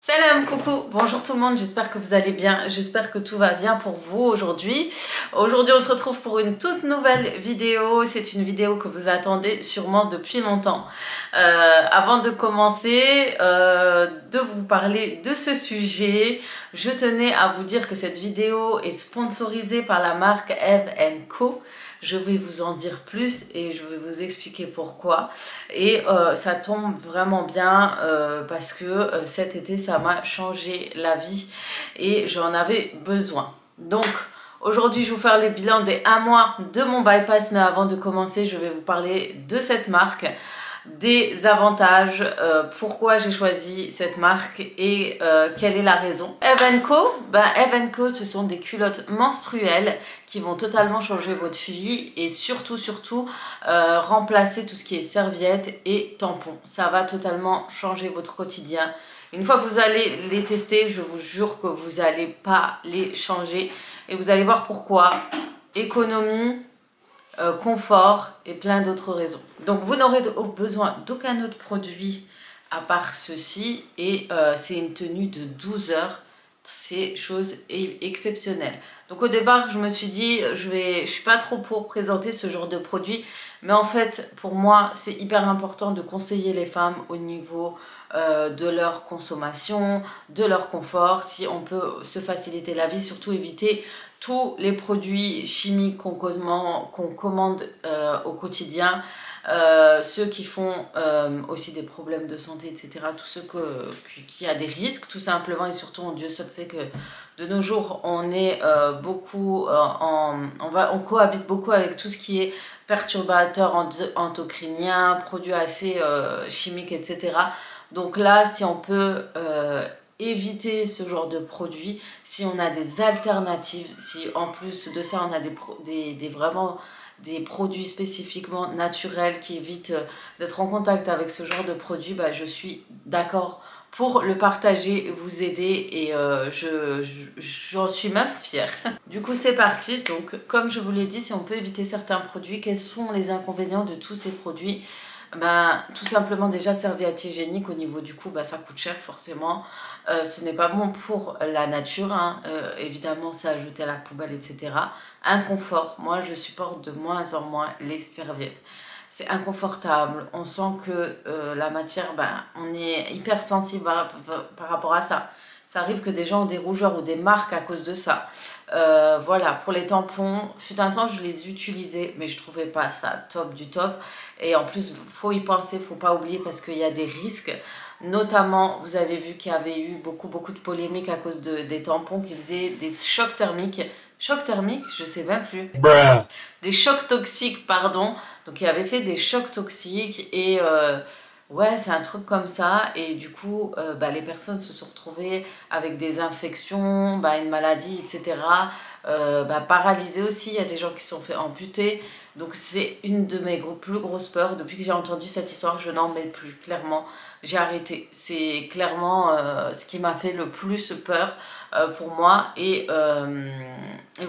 Salam, coucou, bonjour tout le monde, j'espère que vous allez bien, j'espère que tout va bien pour vous aujourd'hui. Aujourd'hui on se retrouve pour une toute nouvelle vidéo, c'est une vidéo que vous attendez sûrement depuis longtemps. Avant de commencer, de vous parler de ce sujet, je tenais à vous dire que cette vidéo est sponsorisée par la marque Eve & Co. Je vais vous en dire plus et je vais vous expliquer pourquoi. Et ça tombe vraiment bien parce que cet été, ça m'a changé la vie et j'en avais besoin. Donc, aujourd'hui, je vais vous faire le bilan des 1 mois de mon bypass. Mais avant de commencer, je vais vous parler de cette marque, des avantages, pourquoi j'ai choisi cette marque et quelle est la raison. Eve & Co, Eve & Co, ce sont des culottes menstruelles qui vont totalement changer votre vie et surtout remplacer tout ce qui est serviettes et tampons. Ça va totalement changer votre quotidien. Une fois que vous allez les tester, je vous jure que vous n'allez pas les changer et vous allez voir pourquoi. Économie, confort et plein d'autres raisons. Donc vous n'aurez besoin d'aucun autre produit à part ceci et c'est une tenue de 12 heures. C'est chose exceptionnelle. Donc au départ je me suis dit je suis pas trop pour présenter ce genre de produit, mais en fait pour moi c'est hyper important de conseiller les femmes au niveau de leur consommation, de leur confort, si on peut se faciliter la vie, surtout éviter tous les produits chimiques qu'on commande au quotidien, ceux qui font aussi des problèmes de santé, etc. Tous ceux qui a des risques tout simplement, et surtout Dieu seul sait que de nos jours on est on cohabite beaucoup avec tout ce qui est perturbateurs endocriniens, produits assez chimiques, etc. Donc là, si on peut éviter ce genre de produits, si on a des alternatives, si en plus de ça on a vraiment des produits spécifiquement naturels qui évitent d'être en contact avec ce genre de produits, je suis d'accord pour le partager, vous aider et j'en suis même fière. Du coup c'est parti. Donc comme je vous l'ai dit, si on peut éviter certains produits, quels sont les inconvénients de tous ces produits? Tout simplement déjà serviette hygiénique, au niveau du coût ça coûte cher forcément, ce n'est pas bon pour la nature hein. Évidemment c'est à jeter à la poubelle, etc. Inconfort, moi je supporte de moins en moins les serviettes, c'est inconfortable, on sent que la matière, on est hyper sensible par rapport à ça. Ça arrive que des gens ont des rougeurs ou des marques à cause de ça. Voilà, pour les tampons, fut un temps je les utilisais, mais je trouvais pas ça top du top. Et en plus, faut y penser, faut pas oublier parce qu'il y a des risques. Notamment, vous avez vu qu'il y avait eu beaucoup de polémiques à cause des tampons qui faisaient des chocs thermiques. Chocs thermiques, je sais même plus. Bruh. Des chocs toxiques, pardon. Donc, il avait fait des chocs toxiques et... ouais, c'est un truc comme ça et du coup, les personnes se sont retrouvées avec des infections, une maladie, etc. Paralysées aussi, il y a des gens qui se sont fait amputer. Donc c'est une de mes plus grosses peurs. Depuis que j'ai entendu cette histoire, je n'en mets plus, clairement. J'ai arrêté. C'est clairement ce qui m'a fait le plus peur pour moi. Et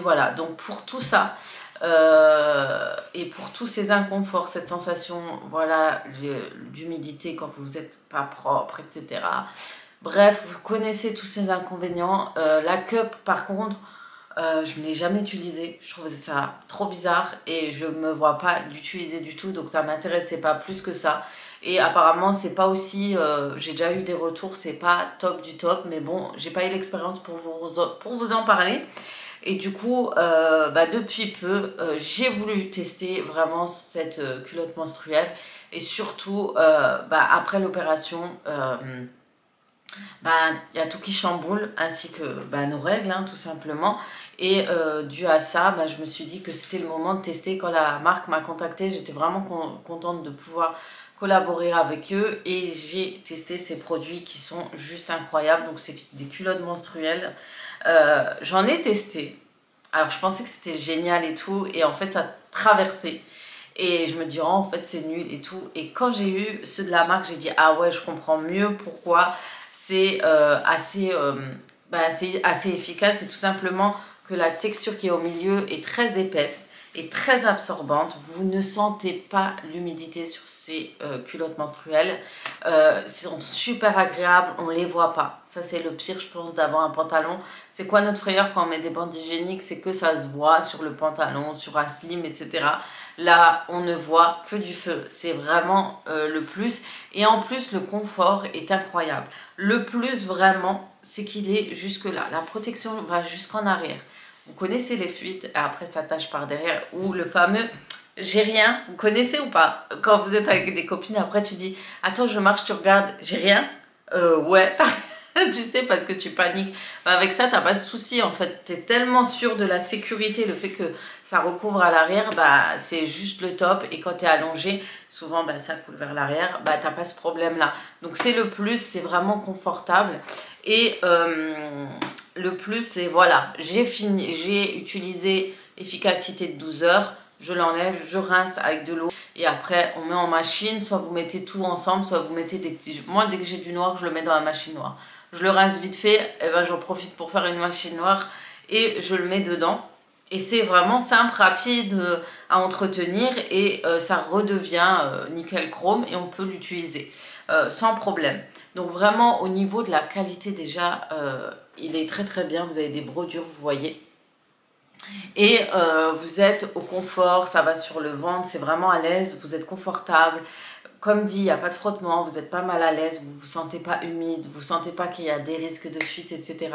voilà, donc pour tout ça... et pour tous ces inconforts, cette sensation, voilà, d'humidité quand vous n'êtes pas propre, etc. Bref, vous connaissez tous ces inconvénients. La cup, par contre, je ne l'ai jamais utilisée. Je trouvais ça trop bizarre et je ne me vois pas l'utiliser du tout. Donc ça ne m'intéressait pas plus que ça. Et apparemment, c'est pas aussi... j'ai déjà eu des retours, c'est pas top du top. Mais bon, j'ai pas eu l'expérience pour vous en parler. Et du coup, depuis peu, j'ai voulu tester vraiment cette culotte menstruelle. Et surtout, après l'opération, y a tout qui chamboule, ainsi que nos règles, hein, tout simplement. Et dû à ça, je me suis dit que c'était le moment de tester. Quand la marque m'a contactée, j'étais vraiment contente de pouvoir collaborer avec eux. Et j'ai testé ces produits qui sont juste incroyables. Donc c'est des culottes menstruelles. J'en ai testé. Alors je pensais que c'était génial et tout, et en fait ça traversait. Et je me dis, oh, en fait c'est nul et tout. Et quand j'ai eu ceux de la marque, j'ai dit, ah ouais, je comprends mieux pourquoi c'est assez efficace. C'est tout simplement que la texture qui est au milieu est très épaisse. est très absorbante. Vous ne sentez pas l'humidité sur ces culottes menstruelles. Sont super agréables, on ne les voit pas. Ça c'est le pire je pense d'avoir un pantalon. C'est quoi notre frayeur quand on met des bandes hygiéniques? C'est que ça se voit sur le pantalon, sur un slim, etc. Là on ne voit que du feu. C'est vraiment le plus. Et en plus le confort est incroyable. Le plus vraiment c'est qu'il est jusque là. La protection va jusqu'en arrière. Vous connaissez les fuites, et après ça tâche par derrière, ou le fameux « j'ai rien », vous connaissez ou pas? Quand vous êtes avec des copines, après tu dis « attends, je marche, tu regardes, j'ai rien ?» Ouais, tu sais, parce que tu paniques. Bah, avec ça, t'as pas de souci en fait. Tu es tellement sûr de la sécurité, le fait que ça recouvre à l'arrière, bah, c'est juste le top. Et quand tu es allongé, souvent bah, ça coule vers l'arrière, bah, t'as pas ce problème-là. Donc c'est le plus, c'est vraiment confortable. Et le plus, c'est voilà, j'ai utilisé efficacité de 12 heures. Je l'enlève, je rince avec de l'eau et après on met en machine. Soit vous mettez tout ensemble, soit vous mettez des... Moi dès que j'ai du noir, je le mets dans la machine noire. Je le rince vite fait, et ben j'en profite pour faire une machine noire et je le mets dedans. Et c'est vraiment simple, rapide à entretenir et ça redevient nickel chrome et on peut l'utiliser sans problème. Donc vraiment au niveau de la qualité déjà, il est très très bien. Vous avez des brodures, vous voyez. Et vous êtes au confort, ça va sur le ventre, c'est vraiment à l'aise, vous êtes confortable. Comme dit, il n'y a pas de frottement, vous n'êtes pas mal à l'aise, vous ne vous sentez pas humide, vous ne sentez pas qu'il y a des risques de fuite, etc.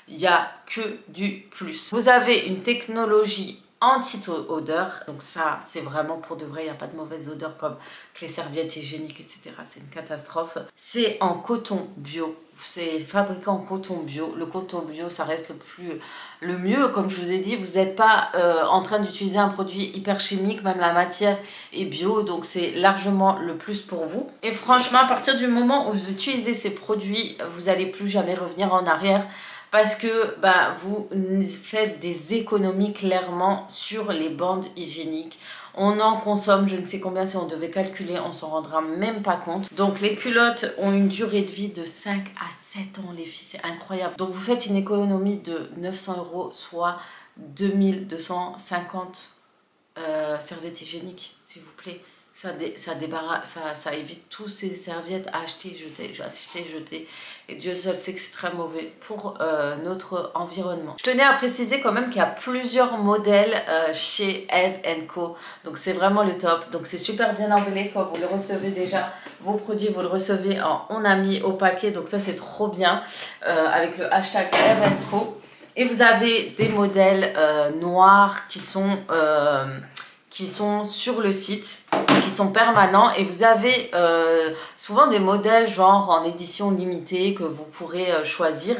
Il n'y a que du plus. Vous avez une technologie anti-odeur, donc ça c'est vraiment pour de vrai, il n'y a pas de mauvaise odeur comme les serviettes hygiéniques, etc. C'est une catastrophe. C'est en coton bio, c'est fabriqué en coton bio. Le coton bio ça reste le mieux, comme je vous ai dit, vous n'êtes pas en train d'utiliser un produit hyper chimique, même la matière est bio, donc c'est largement le plus pour vous. Et franchement, à partir du moment où vous utilisez ces produits, vous n'allez plus jamais revenir en arrière parce que bah, vous faites des économies clairement sur les bandes hygiéniques. On en consomme, je ne sais combien, si on devait calculer, on s'en rendra même pas compte. Donc les culottes ont une durée de vie de 5 à 7 ans, les filles, c'est incroyable. Donc vous faites une économie de 900 €, soit 2250 serviettes hygiéniques, s'il vous plaît. Ça évite tous ces serviettes à acheter, jeter. Et Dieu seul sait que c'est très mauvais pour notre environnement. Je tenais à préciser quand même qu'il y a plusieurs modèles chez Eve & Co. Donc c'est vraiment le top. Donc c'est super bien emballé quand vous le recevez déjà. Vos produits, vous le recevez en on a mis au paquet. Donc ça c'est trop bien avec le hashtag Eve & Co. Et vous avez des modèles noirs qui sont sur le site, qui sont permanents, et vous avez souvent des modèles genre en édition limitée que vous pourrez choisir.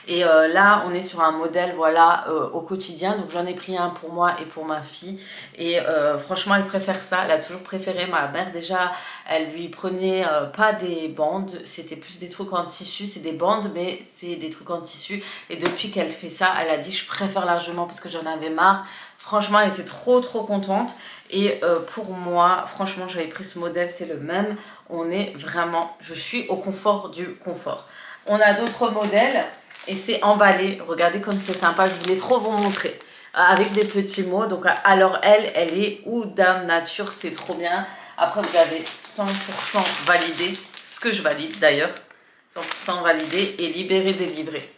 Et là on est sur un modèle voilà au quotidien, donc j'en ai pris un pour moi et pour ma fille, et franchement elle préfère ça, elle a toujours préféré. Ma mère déjà elle lui prenait pas des bandes, c'était plus des trucs en tissu, c'est des bandes mais c'est des trucs en tissu, et depuis qu'elle fait ça elle a dit je préfère largement parce que j'en avais marre. Franchement, elle était trop contente. Et pour moi, franchement, j'avais pris ce modèle, c'est le même. On est vraiment, je suis au confort du confort. On a d'autres modèles et c'est emballé. Regardez comme c'est sympa, je voulais trop vous montrer. Avec des petits mots. Donc, alors elle est où Dame Nature, c'est trop bien. Après, vous avez 100% validé, ce que je valide d'ailleurs. 100% validé et libéré, délivré.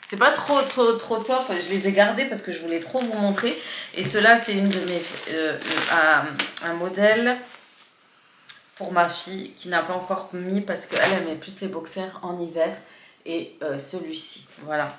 C'est pas trop top, je les ai gardés parce que je voulais trop vous montrer. Et cela c'est une de mes un modèle pour ma fille qui n'a pas encore mis parce qu'elle met plus les boxers en hiver. Et celui-ci, voilà.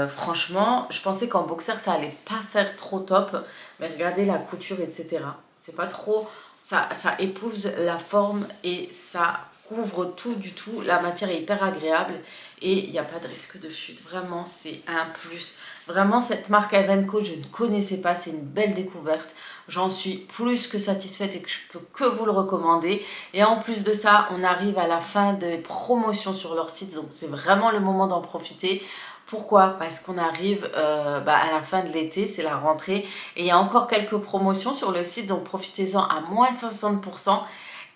Franchement, je pensais qu'en boxer ça allait pas faire trop top. Mais regardez la couture, etc. C'est pas trop... Ça épouse la forme et ça couvre tout du tout. La matière est hyper agréable et il n'y a pas de risque de fuite. Vraiment, c'est un plus. Vraiment, cette marque Eve & Co, je ne connaissais pas. C'est une belle découverte. J'en suis plus que satisfaite et que je peux que vous le recommander. Et en plus de ça, on arrive à la fin des promotions sur leur site. Donc, c'est vraiment le moment d'en profiter. Pourquoi? Parce qu'on arrive à la fin de l'été, c'est la rentrée. Et il y a encore quelques promotions sur le site. Donc, profitez-en à moins 50%.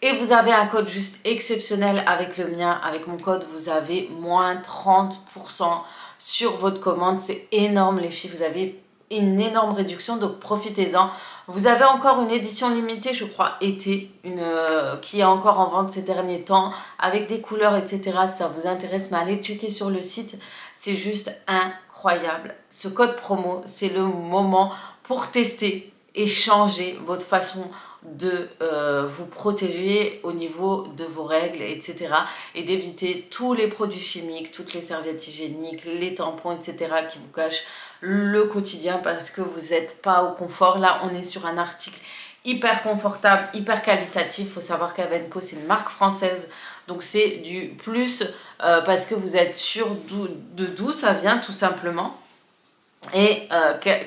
Et vous avez un code juste exceptionnel avec le mien. Avec mon code, vous avez moins 30% sur votre commande. C'est énorme les filles. Vous avez une énorme réduction, donc profitez-en. Vous avez encore une édition limitée, je crois, été, qui est encore en vente ces derniers temps, avec des couleurs, etc. Si ça vous intéresse, mais allez checker sur le site, c'est juste incroyable. Ce code promo, c'est le moment pour tester et changer votre façon de vous protéger au niveau de vos règles, etc. Et d'éviter tous les produits chimiques, toutes les serviettes hygiéniques, les tampons, etc. qui vous cachent le quotidien parce que vous n'êtes pas au confort. Là, on est sur un article hyper confortable, hyper qualitatif. Il faut savoir qu'Avenco, c'est une marque française. Donc, c'est du plus parce que vous êtes sûr d'où ça vient, tout simplement. Et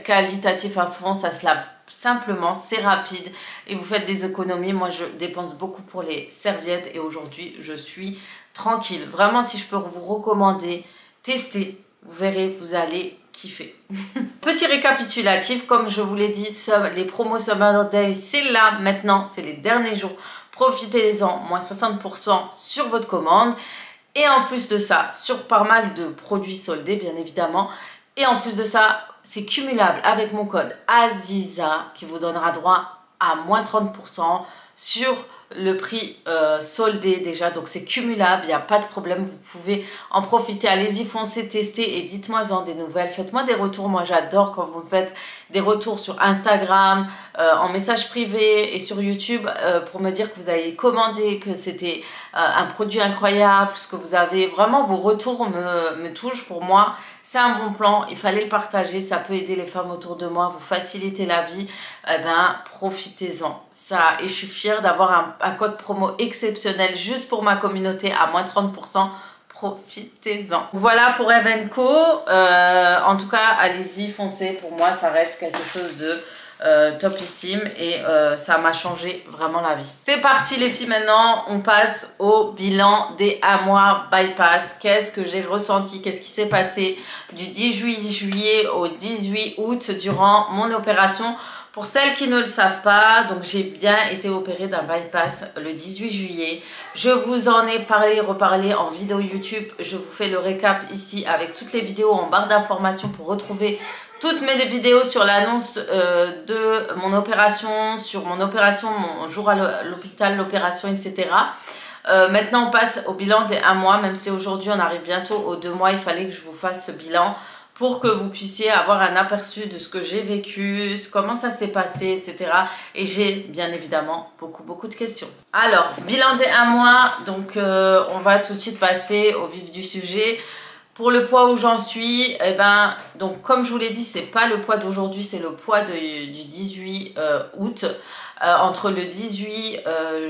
qualitatif à fond, ça se lave simplement, c'est rapide et vous faites des économies. Moi, je dépense beaucoup pour les serviettes et aujourd'hui, je suis tranquille. Vraiment, si je peux vous recommander, testez, vous verrez, vous allez kiffer. Petit récapitulatif, comme je vous l'ai dit, les promos Summer Day, c'est là maintenant, c'est les derniers jours. Profitez-en, moins 60% sur votre commande. Et en plus de ça, sur pas mal de produits soldés, bien évidemment. Et en plus de ça, c'est cumulable avec mon code Aziza qui vous donnera droit à moins 30% sur le prix soldé déjà. Donc c'est cumulable, il n'y a pas de problème, vous pouvez en profiter. Allez-y, foncez, testez et dites-moi-en des nouvelles. Faites-moi des retours, moi j'adore quand vous faites des retours sur Instagram, en message privé et sur YouTube pour me dire que vous avez commandé, que c'était un produit incroyable, ce que vous avez. Vraiment, vos retours me touchent pour moi. C'est un bon plan, il fallait le partager, ça peut aider les femmes autour de moi, vous faciliter la vie, eh ben, profitez-en. Et je suis fière d'avoir un code promo exceptionnel juste pour ma communauté à moins 30%. Profitez-en. Voilà pour Avenco. En tout cas, allez-y, foncez. Pour moi, ça reste quelque chose de topissime et ça m'a changé vraiment la vie. C'est parti les filles, maintenant on passe au bilan des 1 mois bypass. Qu'est-ce que j'ai ressenti, qu'est-ce qui s'est passé du 10 juillet au 18 août durant mon opération. Pour celles qui ne le savent pas, donc j'ai bien été opérée d'un bypass le 18 juillet. Je vous en ai parlé, reparlé en vidéo YouTube. Je vous fais le récap ici avec toutes les vidéos en barre d'informations pour retrouver toutes mes vidéos sur l'annonce de mon opération, sur mon jour à l'hôpital, l'opération, etc. Maintenant, on passe au bilan des 1 mois, même si aujourd'hui, on arrive bientôt aux 2 mois. Il fallait que je vous fasse ce bilan pour que vous puissiez avoir un aperçu de ce que j'ai vécu, comment ça s'est passé, etc. Et j'ai bien évidemment beaucoup de questions. Alors, bilan des 1 mois, donc on va tout de suite passer au vif du sujet. Pour le poids où j'en suis, eh ben, donc comme je vous l'ai dit, c'est pas le poids d'aujourd'hui, c'est le poids du 18 août. Entre le 18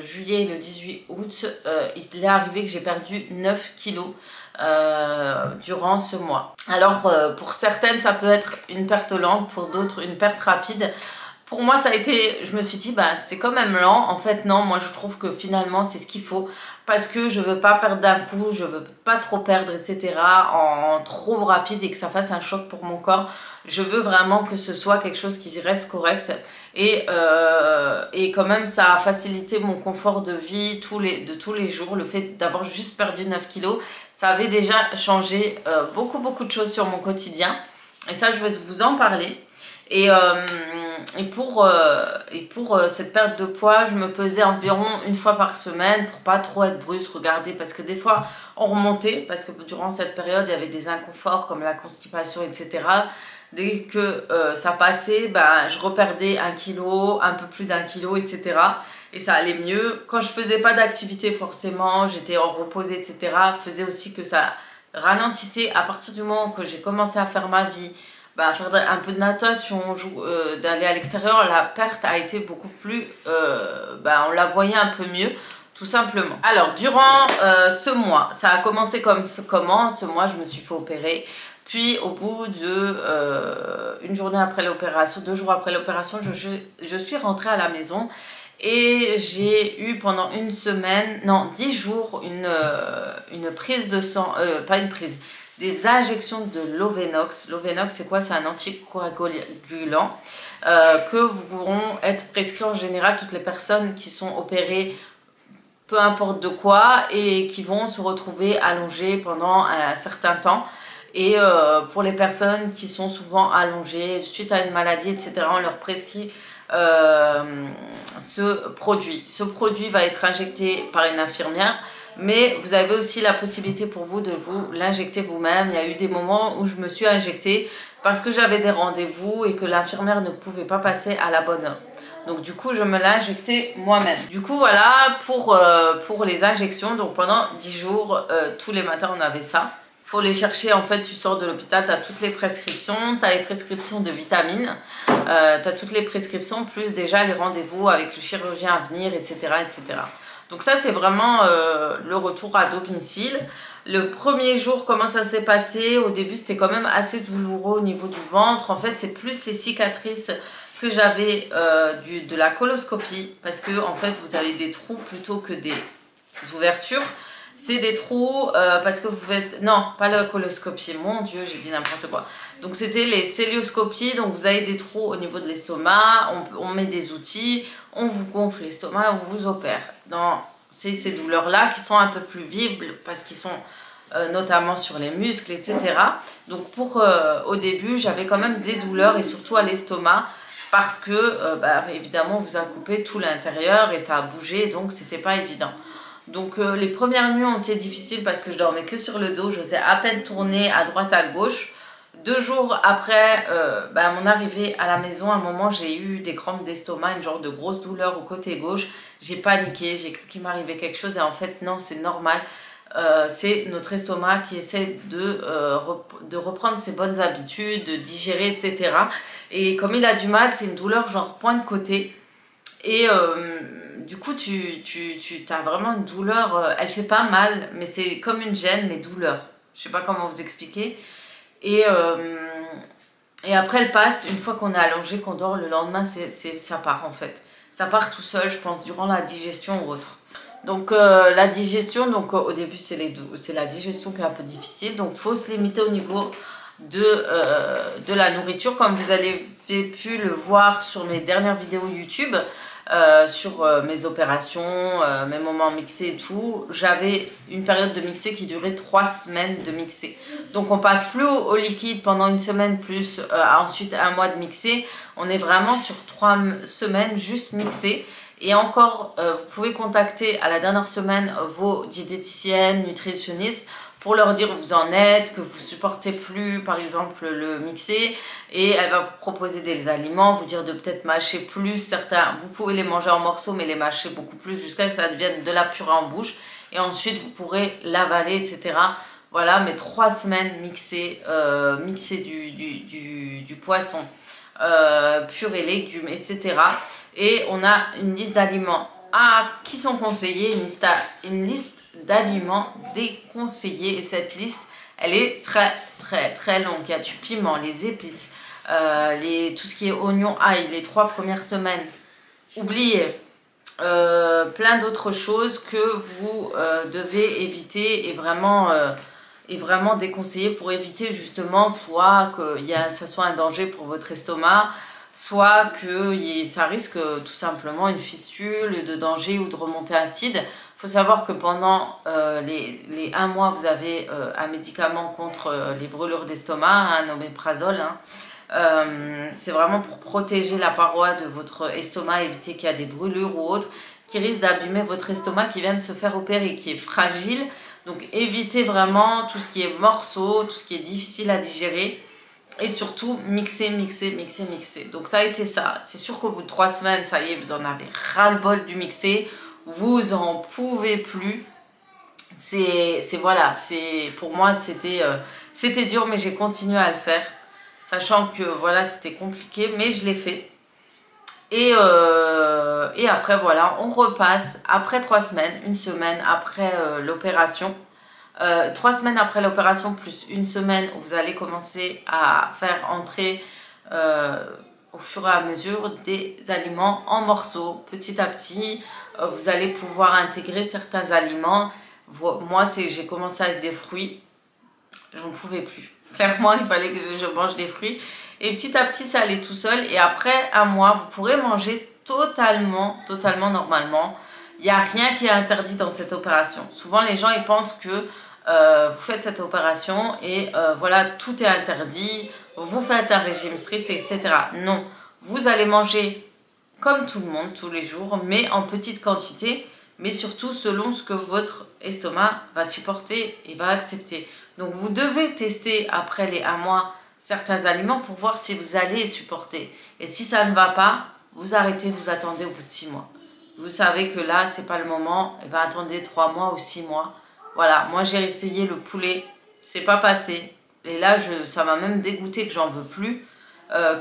juillet et le 18 août, il est arrivé que j'ai perdu 9 kilos durant ce mois. Alors pour certaines, ça peut être une perte lente, pour d'autres une perte rapide. Pour moi, ça a été, je me suis dit, bah, c'est quand même lent. En fait, non, moi, je trouve que finalement, c'est ce qu'il faut. Parce que je veux pas perdre d'un coup, je veux pas trop perdre, etc. en trop rapide et que ça fasse un choc pour mon corps. Je veux vraiment que ce soit quelque chose qui reste correct. Et quand même, ça a facilité mon confort de vie de tous les jours. Le fait d'avoir juste perdu 9 kilos, ça avait déjà changé beaucoup de choses sur mon quotidien. Et ça, je vais vous en parler. Et pour cette perte de poids, je me pesais environ 1 fois par semaine pour pas trop être brusque. Regardez, parce que des fois on remontait, parce que durant cette période il y avait des inconforts comme la constipation, etc. Dès que ça passait, ben, je reperdais 1 kilo, un peu plus d'1 kilo, etc. Et ça allait mieux. Quand je faisais pas d'activité forcément, j'étais en reposé, etc. faisait aussi que ça ralentissait. À partir du moment que j'ai commencé à faire ma vie, bah, faire un peu de natation, d'aller à l'extérieur, la perte a été beaucoup plus, on la voyait un peu mieux, tout simplement. Alors, durant ce mois, ça a commencé comment? Ce mois, je me suis fait opérer. Puis, au bout de 1 journée après l'opération, 2 jours après l'opération, je suis rentrée à la maison. Et j'ai eu pendant 1 semaine, non, 10 jours, une prise de sang, pas une prise, des injections de Lovenox. Lovenox, c'est quoi? C'est un anticoagulant que vous pourront être prescrits en général toutes les personnes qui sont opérées, peu importe de quoi, et qui vont se retrouver allongées pendant un certain temps. Et pour les personnes qui sont souvent allongées suite à une maladie, etc., on leur prescrit ce produit. Ce produit va être injecté par une infirmière, mais vous avez aussi la possibilité pour vous de vous l'injecter vous-même. Il y a eu des moments où je me suis injectée parce que j'avais des rendez-vous et que l'infirmière ne pouvait pas passer à la bonne heure. Donc du coup, je me l'ai injecté moi-même. Du coup, voilà pour les injections. Donc pendant 10 jours, tous les matins, on avait ça. Faut les chercher, en fait, tu sors de l'hôpital, tu as toutes les prescriptions, tu as les prescriptions de vitamines, tu as toutes les prescriptions, plus déjà les rendez-vous avec le chirurgien à venir, etc. etc. Donc ça, c'est vraiment le retour à domicile. Le premier jour, comment ça s'est passé? Au début, c'était quand même assez douloureux au niveau du ventre. En fait, c'est plus les cicatrices que j'avais de la coloscopie, parce que en fait, vous avez des trous plutôt que des ouvertures. C'est des trous parce que vous faites... Non, pas la coloscopie. Mon Dieu, j'ai dit n'importe quoi. Donc, c'était les cœlioscopies. Donc, vous avez des trous au niveau de l'estomac. On met des outils. On vous gonfle l'estomac et on vous opère. C'est ces douleurs-là qui sont un peu plus visibles parce qu'ils sont notamment sur les muscles, etc. Donc, au début, j'avais quand même des douleurs et surtout à l'estomac parce que, évidemment, on vous a coupé tout l'intérieur et ça a bougé. Donc, c'était pas évident. Donc les premières nuits ont été difficiles parce que je dormais que sur le dos, j'osais à peine tourner à droite à gauche. 2 jours après mon arrivée à la maison, à un moment j'ai eu des crampes d'estomac, une genre de grosse douleur au côté gauche. J'ai paniqué, j'ai cru qu'il m'arrivait quelque chose et en fait non, c'est normal. C'est notre estomac qui essaie de reprendre ses bonnes habitudes, de digérer, etc. Et comme il a du mal, c'est une douleur genre point de côté. Et du coup, tu as vraiment une douleur, elle fait pas mal, mais c'est comme une gêne, mais douleur. Je sais pas comment vous expliquer. Et après, elle passe, une fois qu'on est allongé, qu'on dort, le lendemain, ça part en fait. Ça part tout seul, je pense, durant la digestion ou autre. Donc la digestion, au début, c'est la digestion qui est un peu difficile. Donc, il faut se limiter au niveau de la nourriture, comme vous avez pu le voir sur mes dernières vidéos YouTube. Sur mes opérations, mes moments mixés et tout, j'avais une période de mixé qui durait 3 semaines de mixé. Donc on passe plus au liquide pendant une semaine plus ensuite 1 mois de mixé. On est vraiment sur 3 semaines juste mixé. Et encore, vous pouvez contacter à la dernière semaine vos diététiciennes, nutritionnistes pour leur dire où vous en êtes, que vous supportez plus par exemple le mixé, et elle va vous proposer des aliments, vous dire de peut-être mâcher plus certains, vous pouvez les manger en morceaux mais les mâcher beaucoup plus jusqu'à ce que ça devienne de la purée en bouche et ensuite vous pourrez l'avaler, etc. Voilà, mais 3 semaines mixer du poisson, purée, légumes, etc. Et on a une liste d'aliments qui sont conseillés, une liste d'aliments déconseillés, et cette liste elle est très très très longue. Il y a du piment, les épices, tout ce qui est oignon, ail, les 3 premières semaines, oubliez. Plein d'autres choses que vous devez éviter et vraiment déconseiller pour éviter justement soit que ça soit un danger pour votre estomac, soit que ça risque tout simplement une fistule, de danger ou de remontée acide. Il faut savoir que pendant les 1 mois, vous avez un médicament contre les brûlures d'estomac, un oméprazole. C'est vraiment pour protéger la paroi de votre estomac, éviter qu'il y a des brûlures ou autres qui risquent d'abîmer votre estomac qui vient de se faire opérer, qui est fragile. Donc évitez vraiment tout ce qui est morceaux, tout ce qui est difficile à digérer. Et surtout, mixer. Donc ça a été ça. C'est sûr qu'au bout de 3 semaines, ça y est, vous en avez ras-le-bol du mixé. Vous en pouvez plus. Voilà, pour moi, c'était dur, mais j'ai continué à le faire. Sachant que, voilà, c'était compliqué, mais je l'ai fait. Et après, voilà, on repasse. Après 3 semaines, 1 semaine après l'opération. 3 semaines après l'opération plus 1 semaine où vous allez commencer à faire entrer au fur et à mesure des aliments en morceaux. Petit à petit, vous allez pouvoir intégrer certains aliments. Moi, j'ai commencé avec des fruits. J'en pouvais plus. Clairement, il fallait que je mange des fruits. Et petit à petit, ça allait tout seul. Et après 1 mois, vous pourrez manger totalement normalement. Il n'y a rien qui est interdit dans cette opération. Souvent, les gens ils pensent que vous faites cette opération et voilà, tout est interdit, vous faites un régime strict, etc. Non, vous allez manger comme tout le monde, tous les jours, mais en petite quantité, mais surtout selon ce que votre estomac va supporter et va accepter. Donc vous devez tester après les 1 mois certains aliments pour voir si vous allez supporter. Et si ça ne va pas, vous arrêtez, vous attendez au bout de 6 mois. Vous savez que là, c'est pas le moment, et ben attendez 3 mois ou 6 mois. Voilà, moi j'ai essayé le poulet, c'est pas passé. Et là, ça m'a même dégoûté que j'en veux plus.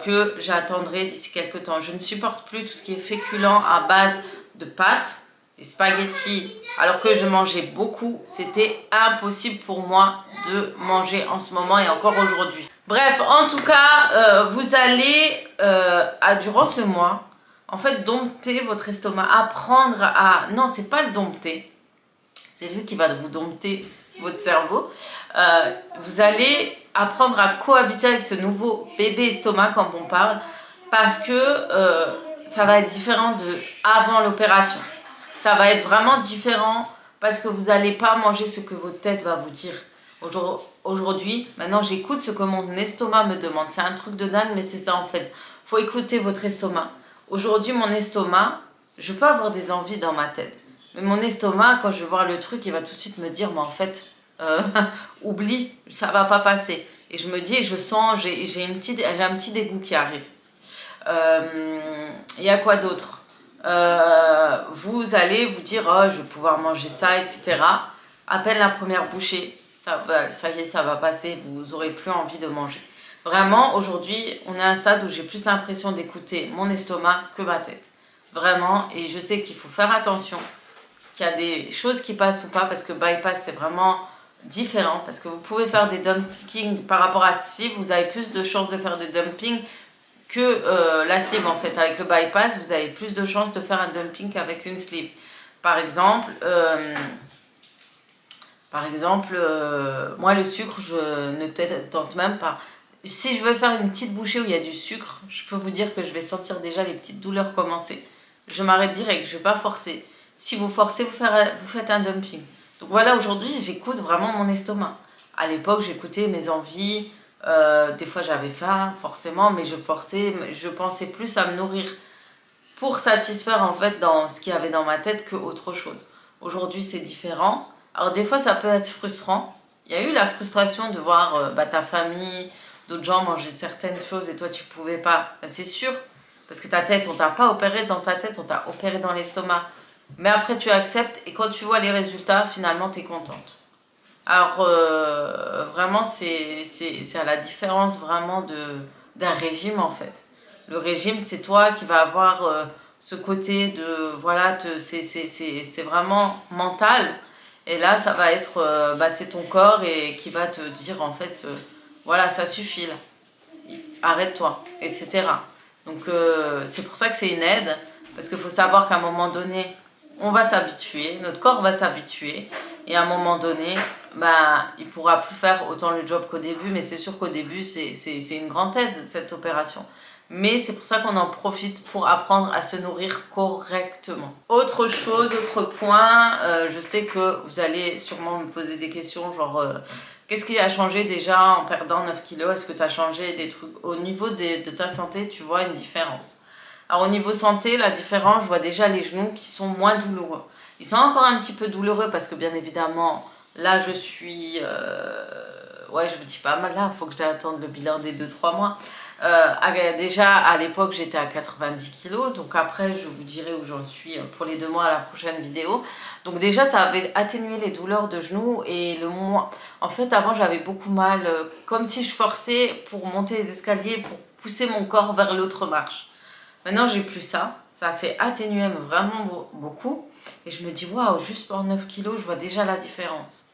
Que j'attendrai d'ici quelques temps. Je ne supporte plus tout ce qui est féculent à base de pâtes et spaghettis. Alors que je mangeais beaucoup, c'était impossible pour moi de manger en ce moment et encore aujourd'hui. Bref, en tout cas, vous allez, durant ce mois, en fait, dompter votre estomac. Apprendre à... Non, c'est pas le dompter. C'est lui qui va vous dompter votre cerveau. Vous allez apprendre à cohabiter avec ce nouveau bébé estomac, comme on parle, parce que ça va être différent de avant l'opération. Ça va être vraiment différent parce que vous n'allez pas manger ce que votre tête va vous dire. Aujourd'hui, maintenant j'écoute ce que mon estomac me demande. C'est un truc de dingue, mais c'est ça en fait. Il faut écouter votre estomac. Aujourd'hui, mon estomac, je peux avoir des envies dans ma tête. Mais mon estomac, quand je vais voir le truc, il va tout de suite me dire, mais en fait, oublie, ça va pas passer. Et je me dis, je sens, j'ai un petit dégoût qui arrive. Il y a quoi d'autre? Vous allez vous dire, oh, je vais pouvoir manger ça, etc. À peine la première bouchée, ça y est, ça va passer, vous aurez plus envie de manger. Vraiment, aujourd'hui, on est à un stade où j'ai plus l'impression d'écouter mon estomac que ma tête. Vraiment, et je sais qu'il faut faire attention, qu'il y a des choses qui passent ou pas, parce que bypass, c'est vraiment différent, parce que vous pouvez faire des dumpings par rapport à sleeve, vous avez plus de chances de faire des dumpings que la sleeve, en fait. Avec le bypass, vous avez plus de chances de faire un dumping qu'avec une sleeve. Par exemple, moi, le sucre, je ne tente même pas. Si je veux faire une petite bouchée où il y a du sucre, je peux vous dire que je vais sentir déjà les petites douleurs commencer. Je m'arrête direct, je ne vais pas forcer. Si vous forcez, vous faites un dumping. Donc voilà, aujourd'hui, j'écoute vraiment mon estomac. À l'époque, j'écoutais mes envies. Des fois, j'avais faim, forcément, mais je forçais. Je pensais plus à me nourrir pour satisfaire, en fait, dans ce qu'il y avait dans ma tête qu'autre chose. Aujourd'hui, c'est différent. Alors, des fois, ça peut être frustrant. Il y a eu la frustration de voir ta famille, d'autres gens manger certaines choses et toi, tu ne pouvais pas. Ben, c'est sûr, parce que ta tête, on ne t'a pas opéré dans ta tête, on t'a opéré dans l'estomac. Mais après, tu acceptes et quand tu vois les résultats, finalement, tu es contente. Alors, vraiment, c'est à la différence vraiment d'un régime, en fait. Le régime, c'est toi qui vas avoir ce côté de, voilà, c'est vraiment mental. Et là, ça va être, c'est ton corps et qui va te dire, en fait, voilà, ça suffit, là. Arrête-toi, etc. Donc, c'est pour ça que c'est une aide. Parce qu'il faut savoir qu'à un moment donné, on va s'habituer, notre corps va s'habituer. Et à un moment donné, il ne pourra plus faire autant le job qu'au début. Mais c'est sûr qu'au début, c'est une grande aide, cette opération. Mais c'est pour ça qu'on en profite pour apprendre à se nourrir correctement. Autre chose, autre point, je sais que vous allez sûrement me poser des questions genre... Qu'est-ce qui a changé déjà en perdant 9 kilos? Est-ce que tu as changé des trucs? Au niveau de ta santé, tu vois une différence? Alors au niveau santé, la différence, je vois déjà les genoux qui sont moins douloureux. Ils sont encore un petit peu douloureux parce que bien évidemment, là je suis... ouais, je vous dis pas mal là, il faut que j'attende le bilan des 2-3 mois. Déjà à l'époque j'étais à 90 kg, donc après je vous dirai où j'en suis pour les 2 mois à la prochaine vidéo. Donc déjà ça avait atténué les douleurs de genoux et le mois... En fait avant j'avais beaucoup mal, comme si je forçais pour monter les escaliers, pour pousser mon corps vers l'autre marche. Maintenant j'ai plus ça, ça s'est atténué vraiment beaucoup. Et je me dis waouh, juste pour 9 kilos je vois déjà la différence.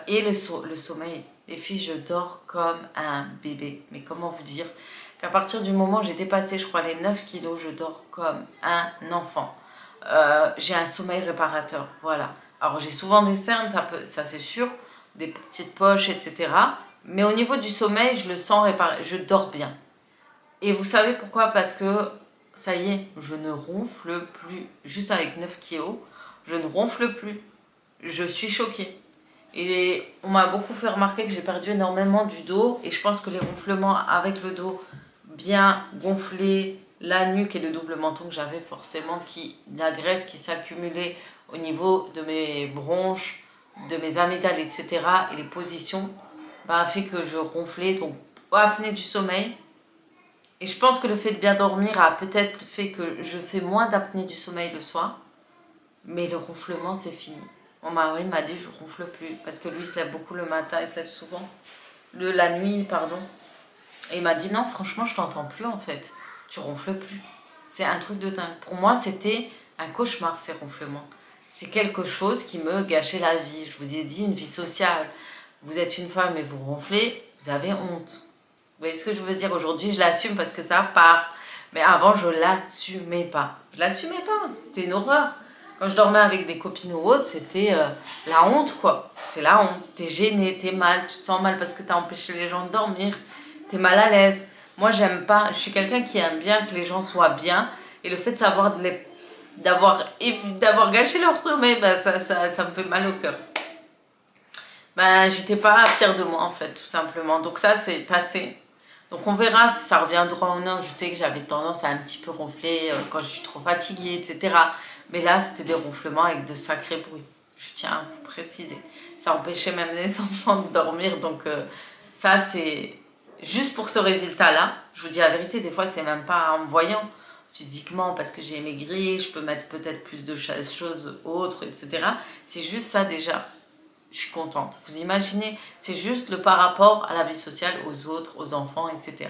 Et le sommeil. Les filles, je dors comme un bébé. Mais comment vous dire qu'à partir du moment où j'ai dépassé, je crois, les 9 kilos, je dors comme un enfant. J'ai un sommeil réparateur, voilà. Alors j'ai souvent des cernes, ça c'est sûr, des petites poches, etc. Mais au niveau du sommeil, je le sens réparé, je dors bien. Et vous savez pourquoi? Parce que ça y est, je ne ronfle plus. Juste avec 9 kilos, je ne ronfle plus. Je suis choquée. Et on m'a beaucoup fait remarquer que j'ai perdu énormément du dos. Et je pense que les ronflements avec le dos bien gonflé, la nuque et le double menton que j'avais forcément, la graisse qui s'accumulait au niveau de mes bronches, de mes amygdales, etc. et les positions, a fait que je ronflais, donc apnée du sommeil. Et je pense que le fait de bien dormir a peut-être fait que je fais moins d'apnée du sommeil le soir, mais le ronflement c'est fini. Mon mari m'a dit je ronfle plus, parce que lui il se lève beaucoup le matin, il se lève souvent, la nuit pardon. Et il m'a dit non franchement je t'entends plus en fait, tu ronfles plus. C'est un truc de dingue. Pour moi c'était un cauchemar ces ronflements. C'est quelque chose qui me gâchait la vie. Je vous ai dit une vie sociale. Vous êtes une femme et vous ronflez, vous avez honte. Vous voyez ce que je veux dire? Aujourd'hui je l'assume parce que ça part. Mais avant je l'assumais pas. Je l'assumais pas, c'était une horreur. Quand je dormais avec des copines ou autres, c'était la honte quoi. C'est la honte. T'es gêné, t'es mal, tu te sens mal parce que t'as empêché les gens de dormir. T'es mal à l'aise. Moi j'aime pas, je suis quelqu'un qui aime bien que les gens soient bien. Et le fait de savoir d'avoir gâché leur sommeil, ça me fait mal au cœur. J'étais pas fière de moi en fait, tout simplement. Donc ça c'est passé. Donc on verra si ça revient droit ou non. Je sais que j'avais tendance à un petit peu ronfler quand je suis trop fatiguée, etc. Mais là, c'était des ronflements avec de sacrés bruits. Je tiens à vous préciser. Ça empêchait même les enfants de dormir. Donc ça, c'est juste pour ce résultat-là. Je vous dis la vérité, des fois, c'est même pas en me voyant physiquement parce que j'ai maigri, je peux mettre peut-être plus de choses autres, etc. C'est juste ça déjà. Je suis contente. Vous imaginez, c'est juste le par rapport à la vie sociale, aux autres, aux enfants, etc.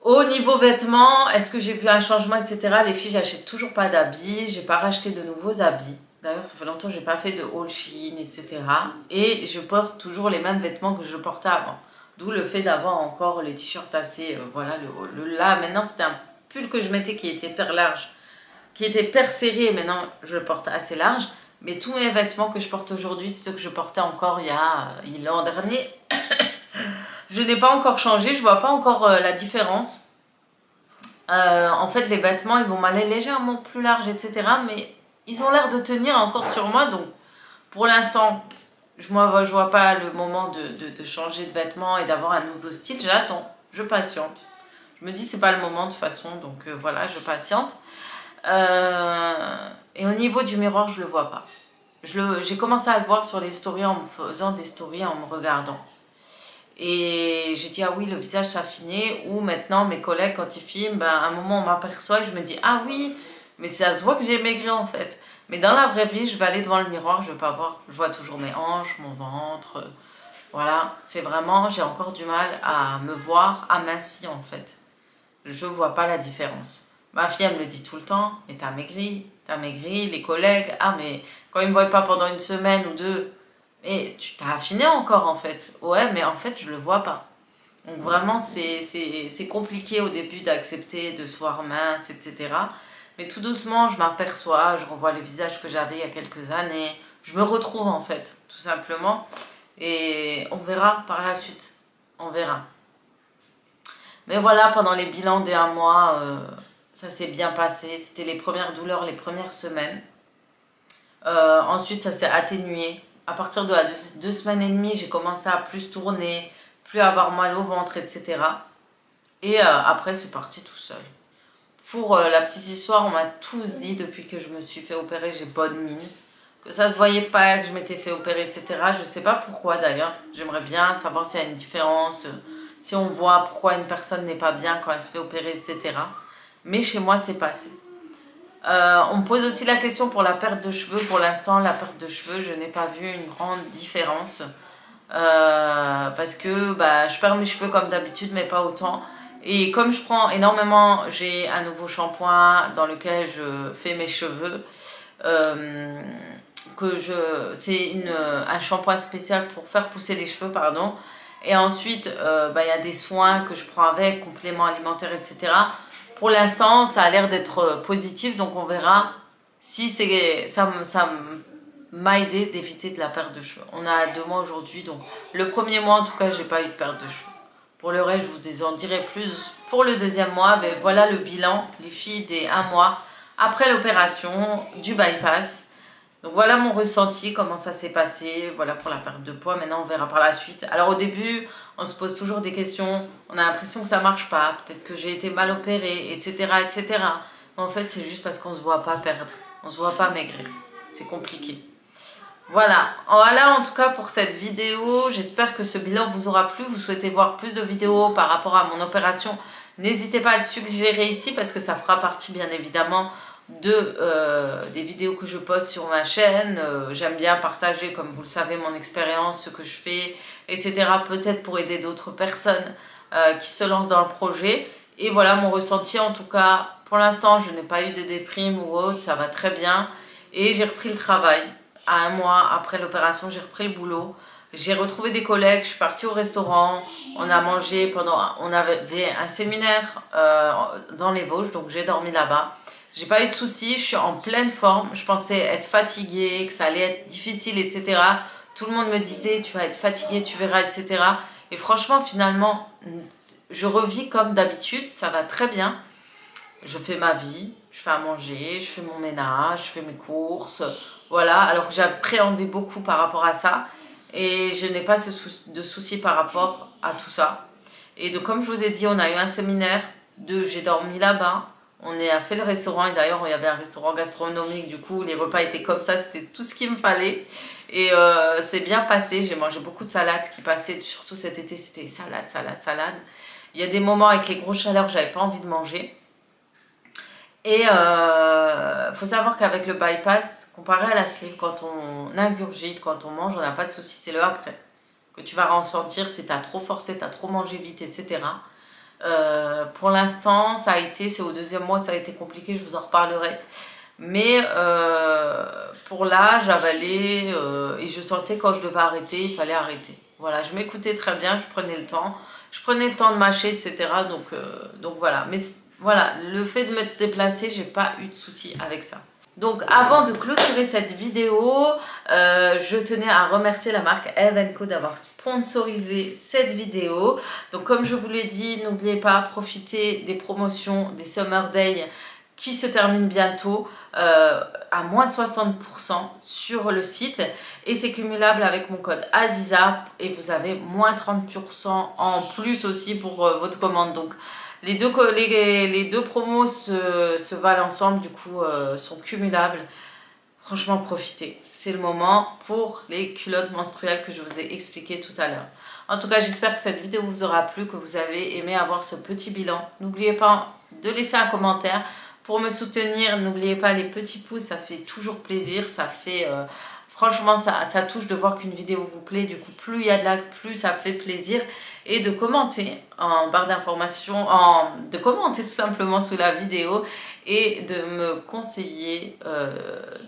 Au niveau vêtements, est-ce que j'ai vu un changement, etc. Les filles, j'achète toujours pas d'habits. J'ai pas racheté de nouveaux habits. D'ailleurs, ça fait longtemps que j'ai pas fait de haul Shein, etc. Et je porte toujours les mêmes vêtements que je portais avant. D'où le fait d'avoir encore les t-shirts assez... voilà, là, maintenant, c'était un pull que je mettais qui était hyper large. Qui était hyper serré. Maintenant, je le porte assez large. Mais tous mes vêtements que je porte aujourd'hui, c'est ceux que je portais encore l'an dernier. Je n'ai pas encore changé, je vois pas encore la différence. En fait, les vêtements, ils vont m'aller légèrement plus larges, etc. Mais ils ont l'air de tenir encore sur moi. Donc, pour l'instant, je vois pas le moment de changer de vêtements et d'avoir un nouveau style. J'attends, je patiente. Je me dis, c'est pas le moment de toute façon. Donc, voilà, je patiente. Et au niveau du miroir, je le vois pas. J'ai commencé à le voir sur les stories en me faisant des stories, en me regardant. Et j'ai dit, ah oui, le visage s'affinait. Ou maintenant, mes collègues, quand ils filment, à un moment, on m'aperçoit et je me dis, ah oui, mais ça se voit que j'ai maigri en fait. Mais dans la vraie vie, je vais aller devant le miroir, je vais pas voir. Je vois toujours mes hanches, mon ventre. Voilà, c'est vraiment, j'ai encore du mal à me voir amincie en fait. Je vois pas la différence. Ma fille, elle me le dit tout le temps, mais t'as maigri, les collègues, ah mais quand ils me voient pas pendant une semaine ou deux, et tu t'as affiné encore en fait. Ouais, mais en fait, je le vois pas. Donc vraiment, c'est compliqué au début d'accepter de se voir mince, etc. Mais tout doucement, je m'aperçois, je revois le visage que j'avais il y a quelques années. Je me retrouve en fait, tout simplement. Et on verra par la suite. On verra. Mais voilà, pendant les bilans des 1 mois, ça s'est bien passé. C'était les premières douleurs, les premières semaines. Ensuite, ça s'est atténué. À partir de la 2 semaines et demie, j'ai commencé à plus tourner, plus avoir mal au ventre, etc. Et après, c'est parti tout seul. Pour la petite histoire, on m'a tous dit depuis que je me suis fait opérer, j'ai bonne mine. Que ça se voyait pas, que je m'étais fait opérer, etc. Je sais pas pourquoi d'ailleurs. J'aimerais bien savoir s'il y a une différence, si on voit pourquoi une personne n'est pas bien quand elle se fait opérer, etc. Mais chez moi, c'est passé. On me pose aussi la question pour la perte de cheveux. Pour l'instant, la perte de cheveux, je n'ai pas vu une grande différence. Parce que je perds mes cheveux comme d'habitude, mais pas autant. Et comme je prends énormément, j'ai un nouveau shampoing dans lequel je fais mes cheveux. C'est un shampoing spécial pour faire pousser les cheveux, pardon. Et ensuite, y a des soins que je prends avec, compléments alimentaires, etc. Pour l'instant, ça a l'air d'être positif, donc on verra si ça m'a aidé d'éviter de la perte de cheveux. On a 2 mois aujourd'hui, donc le premier mois, en tout cas, j'ai pas eu de perte de cheveux. Pour le reste, je vous en dirai plus pour le 2e mois. Mais voilà le bilan, les filles, des 1 mois après l'opération du bypass. Donc voilà mon ressenti, comment ça s'est passé, voilà pour la perte de poids. Maintenant on verra par la suite. Alors au début on se pose toujours des questions, on a l'impression que ça marche pas, peut-être que j'ai été mal opérée, etc. etc. Mais en fait c'est juste parce qu'on se voit pas perdre, on se voit pas maigrir, c'est compliqué. Voilà en tout cas pour cette vidéo, j'espère que ce bilan vous aura plu. Vous souhaitez voir plus de vidéos par rapport à mon opération, n'hésitez pas à le suggérer ici parce que ça fera partie bien évidemment des vidéos que je poste sur ma chaîne. J'aime bien partager, comme vous le savez, mon expérience, ce que je fais, etc. Peut-être pour aider d'autres personnes qui se lancent dans le projet. Et voilà mon ressenti en tout cas. Pour l'instant, je n'ai pas eu de déprime ou autre, ça va très bien. Et j'ai repris le travail. À 1 mois après l'opération, j'ai repris le boulot. J'ai retrouvé des collègues, je suis partie au restaurant, on a mangé on avait un séminaire dans les Vosges, donc j'ai dormi là-bas. J'ai pas eu de soucis, je suis en pleine forme. Je pensais être fatiguée, que ça allait être difficile, etc. Tout le monde me disait, tu vas être fatiguée, tu verras, etc. Et franchement, finalement, je revis comme d'habitude, ça va très bien. Je fais ma vie, je fais à manger, je fais mon ménage, je fais mes courses. Voilà, alors que j'appréhendais beaucoup par rapport à ça. Et je n'ai pas de soucis par rapport à tout ça. Et donc, comme je vous ai dit, on a eu un séminaire, j'ai dormi là-bas. On a fait le restaurant et d'ailleurs il y avait un restaurant gastronomique, du coup les repas étaient comme ça, c'était tout ce qu'il me fallait. Et c'est bien passé, j'ai mangé beaucoup de salades, ce qui passait surtout cet été c'était salade, salade, salade. Il y a des moments avec les grosses chaleurs j'avais pas envie de manger. Et faut savoir qu'avec le bypass, comparé à la sleeve, quand on ingurgite, quand on mange, on n'a pas de soucis, c'est le après que tu vas ressentir si tu as trop forcé, tu as trop mangé vite, etc. Pour l'instant, c'est au 2e mois, ça a été compliqué, je vous en reparlerai. Mais pour là, j'avalais et je sentais quand je devais arrêter, il fallait arrêter. Voilà, je m'écoutais très bien, je prenais le temps. Je prenais le temps de mâcher, etc. Donc voilà. Mais voilà, le fait de me déplacer, j'ai pas eu de soucis avec ça. Donc avant de clôturer cette vidéo, je tenais à remercier la marque Health & Co d'avoir sponsorisé cette vidéo. Donc comme je vous l'ai dit, n'oubliez pas, profitez des promotions des Summer Day qui se terminent bientôt à moins 60% sur le site. Et c'est cumulable avec mon code Aziza et vous avez moins 30% en plus aussi pour votre commande. Donc les deux promos se valent ensemble, du coup, sont cumulables. Franchement, profitez. C'est le moment pour les culottes menstruelles que je vous ai expliqué tout à l'heure. En tout cas, j'espère que cette vidéo vous aura plu, que vous avez aimé avoir ce petit bilan. N'oubliez pas de laisser un commentaire pour me soutenir. N'oubliez pas les petits pouces, ça fait toujours plaisir. Ça fait... franchement, ça touche de voir qu'une vidéo vous plaît. Du coup, plus il y a de likes, plus ça fait plaisir. Et de commenter en barre d'informations, de commenter tout simplement sous la vidéo et de me conseiller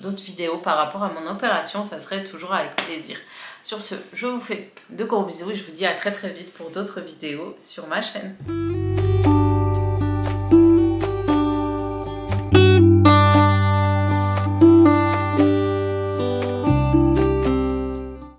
d'autres vidéos par rapport à mon opération. Ça serait toujours avec plaisir. Sur ce, je vous fais de gros bisous et je vous dis à très très vite pour d'autres vidéos sur ma chaîne.